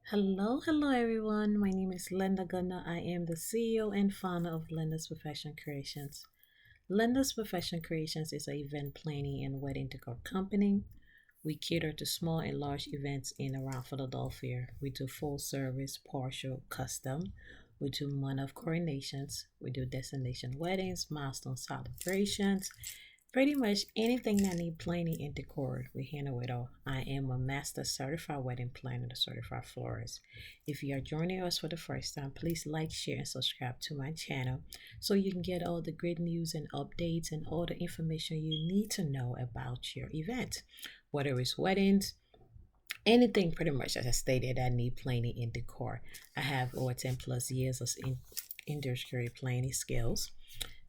Hello everyone. My name is Linda Gunner. I am the CEO and founder of Linda's Profession Creations. Linda's Profession Creations is an event planning and wedding decor company. We cater to small and large events in and around Philadelphia. We do full service, partial, custom. We do month of coronations. We do destination weddings, milestone celebrations, pretty much anything that need planning and decor, we handle it all. I am a master certified wedding planner and a certified florist. If you are joining us for the first time, please like, share, and subscribe to my channel so you can get all the great news and updates and all the information you need to know about your event, whether it's weddings, anything pretty much as I stated that need planning and decor. I have over 10 plus years of industry planning skills.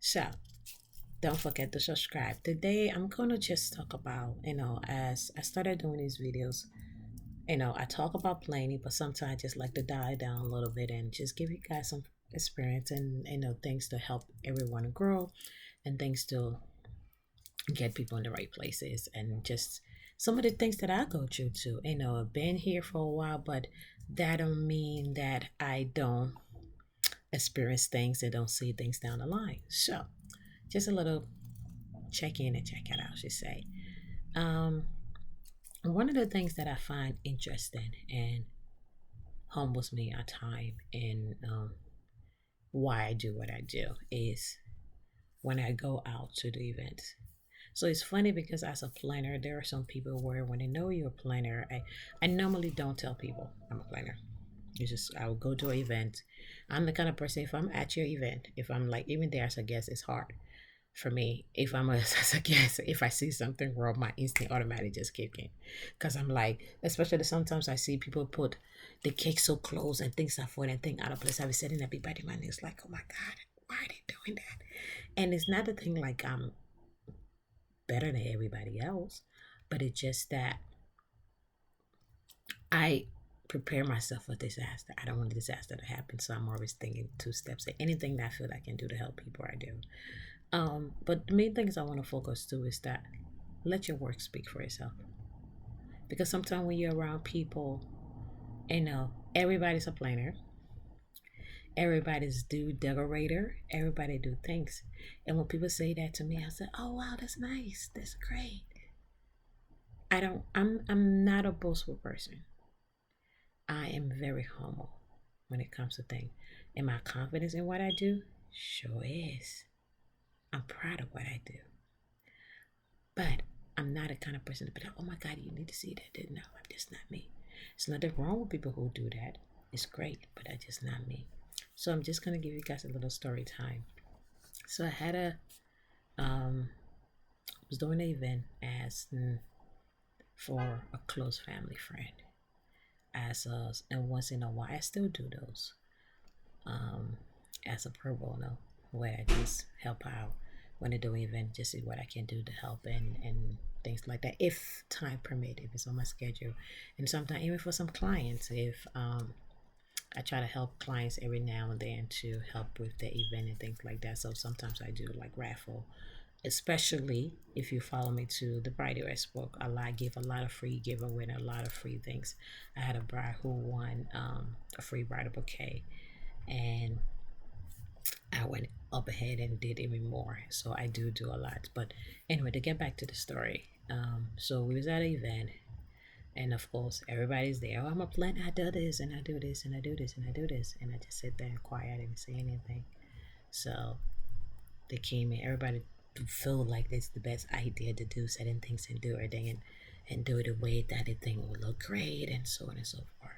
So don't forget to subscribe. Today I'm gonna just talk about, as I started doing these videos, I talk about planning, but sometimes I just like to dive down a little bit and just give you guys some experience and things to help everyone grow and things to get people in the right places and just some of the things that I go through too. I've been here for a while, but that don't mean that I don't experience things and don't see things down the line. So just a little check in and check it out, I should say. Um, One of the things that I find interesting and humbles me at time and why I do what I do is when I go out to the events. So it's funny because as a planner, there are some people where when they know you're a planner, I normally don't tell people I'm a planner. It's just I will go to an event. I'm the kind of person if I'm at your event, if I'm like even there as a guest, it's hard for me if I'm a, as a guest. If I see something wrong, my instinct automatically just kick in, because I'm like, especially sometimes I see people put the cake so close and things like that and thing out of place. I was sitting there, biting my nails, like, oh my god, why are they doing that? And it's not a thing like I'm better than everybody else, but it's just that I prepare myself for disaster. I don't want a disaster to happen, so I'm always thinking two steps. Anything that I feel I can do to help people, I do. But the main things I want to focus to is that let your work speak for itself. Because sometimes when you're around people, everybody's a planner, everybody's do decorator, everybody do things. And when people say that to me, I say, "Oh wow, that's nice, that's great." I'm not a boastful person. I am very humble when it comes to things. Am I confident in what I do? Sure is. I'm proud of what I do. But I'm not a kind of person to be like, oh my God, you need to see that. No, I'm just not me. There's nothing wrong with people who do that. It's great, but that's just not me. So I'm just gonna give you guys a little story time. So I had was doing an event as for a close family friend. And once in a while, I still do those um, as a pro bono, where I just help out when they do an event, just see what I can do to help and things like that, if time permit, if it's on my schedule. And sometimes even for some clients, if I try to help clients every now and then to help with the event and things like that. So sometimes I do like raffle, especially if you follow me to the Bride book. I give a lot of free giveaway and a lot of free things. I had a bride who won a free bridal bouquet, and I went up ahead and did even more. So I do a lot. But anyway, to get back to the story, so we was at an event, and of course everybody's there. Oh, I'm a plant. I do this and I do this and I do this and I do this, and I just sit there and quiet. I didn't say anything. So they came in. Everybody feel like it's the best idea to do certain things and do everything and do it the way that the thing will look great and so on and so forth.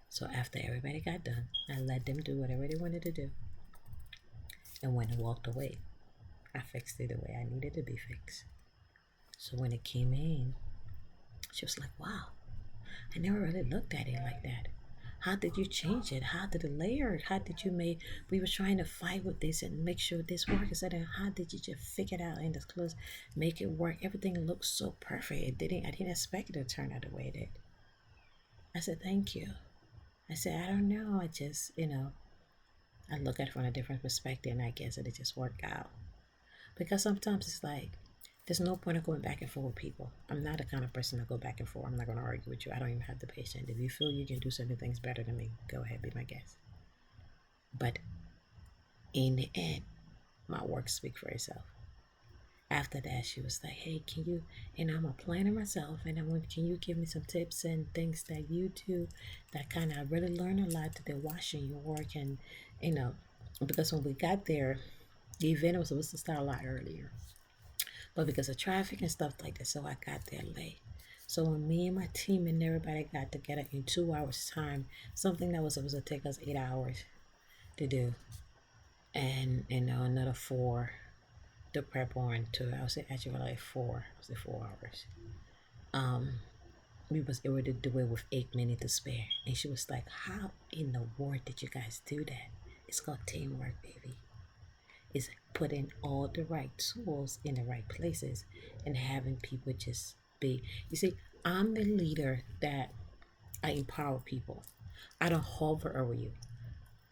So after everybody got done, I let them do whatever they wanted to do. And when I walked away, I fixed it the way I needed to be fixed. So when it came in, she was like, wow, I never really looked at it like that. How did you change it? How did it layer it? How did you make, we were trying to fight with this and make sure this works. And how did you just figure it out and just close, make it work? Everything looks so perfect. I didn't expect it to turn out the way it did. I said, thank you. I said, I don't know. I just, I look at it from a different perspective and I guess it just worked out. Because sometimes it's like, There's no point of going back and forth with people. I'm not the kind of person to go back and forth. I'm not going to argue with you. I don't even have the patience. If you feel you can do certain things better than me, go ahead, be my guest. But in the end, my work speaks for itself. After that, she was like, "Hey, can you?" And I'm applying it myself. And I went, "Can you give me some tips and things that you do that kind of really learn a lot that they're watching your work?" And you know, because when we got there, the event was supposed to start a lot earlier, but because of traffic and stuff like that, so I got there late. So when me and my team and everybody got together in 2 hours time, something that was supposed to take us 8 hours to do, and another four to prep on to, I was actually like four. I was like 4 hours. Um, we was able to do it with 8 minutes to spare, and she was like, "How in the world did you guys do that?" It's called teamwork, baby. Is putting all the right tools in the right places and having people just be. You see, I'm the leader that I empower people. I don't hover over you.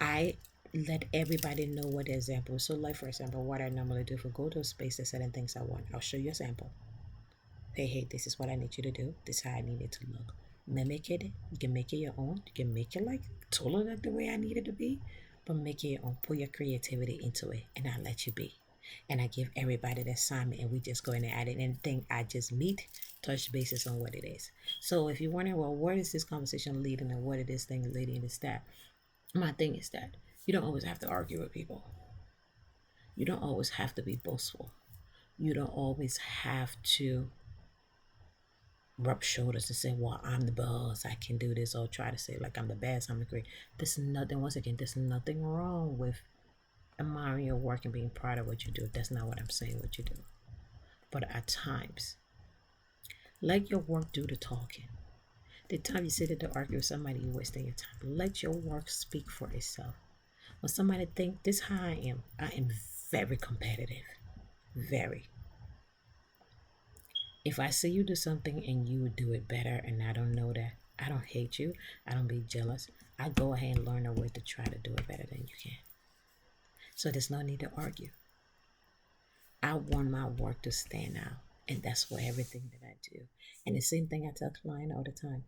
I let everybody know what the example is. So, like for example, what I normally do, if I go to a space that's certain things I want, I'll show you a sample. Hey, this is what I need you to do. This is how I need it to look. Mimic it. You can make it your own. You can make it like totally like the way I need it to be, but make it your own. Put your creativity into it, and I let you be. And I give everybody the assignment, and we just go in and add it. And think I just meet, touch bases on what it is. So if you're wondering, well, where is this conversation leading, and what is this thing leading, and this that, my thing is that you don't always have to argue with people. You don't always have to be boastful. You don't always have to rub shoulders and say, "Well, I'm the boss, I can do this," or try to say like I'm the best, I'm the great. There's nothing, once again, there's nothing wrong with admiring your work and being proud of what you do. That's not what I'm saying what you do. But at times, let your work do the talking. The time you sit there to argue with somebody, you're wasting your time. Let your work speak for itself. When somebody think this how I am very competitive. Very. If I see you do something and you do it better and I don't know that, I don't hate you. I don't be jealous. I go ahead and learn a way to try to do it better than you can. So there's no need to argue. I want my work to stand out. And that's for everything that I do. And the same thing I tell clients all the time.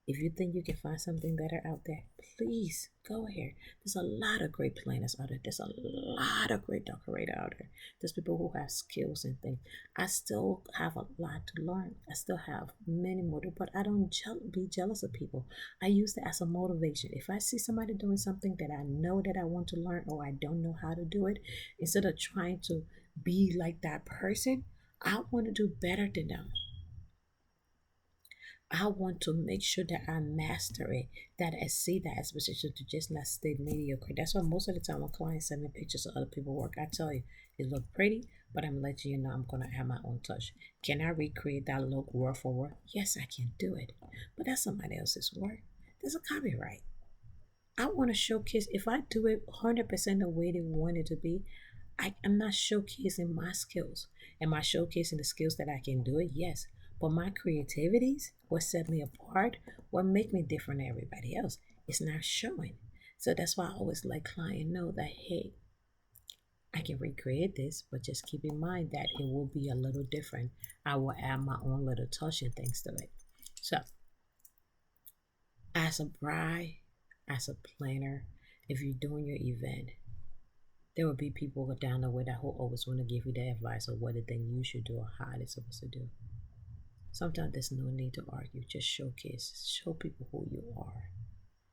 If you think you can find something better out there, please go here. There's a lot of great planners out there. There's a lot of great decorators out there. There's people who have skills and things. I still have a lot to learn. I still have many more, but I don't be jealous of people. I use that as a motivation. If I see somebody doing something that I know that I want to learn or I don't know how to do it, instead of trying to be like that person, I want to do better than them. I want to make sure that I master it, that I see that as position to just not stay mediocre. That's why most of the time when clients send me pictures of other people's work, I tell you, it look pretty, but I'm letting you know I'm gonna have my own touch. Can I recreate that look word for word? Yes, I can do it. But that's somebody else's work. There's a copyright. I want to showcase if I do it 100% the way they want it to be. I'm not showcasing my skills. Am I showcasing the skills that I can do it? Yes. But my creativities, what set me apart, what make me different than everybody else, is not showing. So that's why I always let client know that, hey, I can recreate this, but just keep in mind that it will be a little different. I will add my own little touch and things to it. So as a bride, as a planner, if you're doing your event, there will be people down the way that who always want to give you the advice of what the thing you should do or how it's supposed to do. Sometimes there's no need to argue. Just showcase, show people who you are.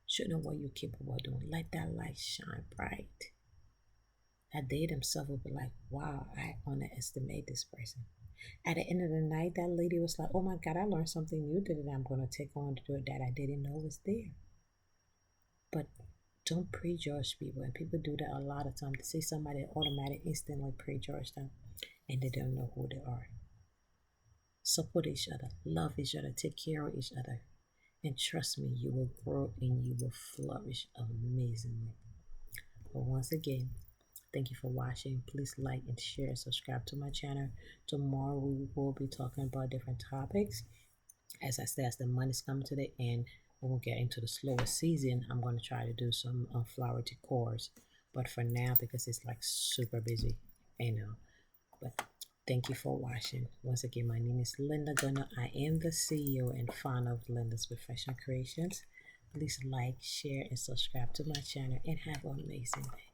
Show them what you're capable of doing. Let that light shine bright. That they themselves will be like, "Wow, I underestimate this person." At the end of the night, that lady was like, "Oh my God, I learned something new today that I'm going to take on to do it that I didn't know was there." But don't prejudge people, and people do that a lot of times. They see somebody automatic instantly prejudge them and they don't know who they are. Support each other, love each other, take care of each other, and trust me, you will grow and you will flourish amazingly. But once again, thank you for watching. Please like and share and subscribe to my channel. Tomorrow we will be talking about different topics. As I said, as the money's coming to the end, when we get into the slower season, I'm going to try to do some flower decors. But for now, because it's like super busy, but Thank you for watching. Once again, my name is Linda Gunner. I am the CEO and founder of Linda's Professional Creations. Please like, share, and subscribe to my channel and have an amazing day.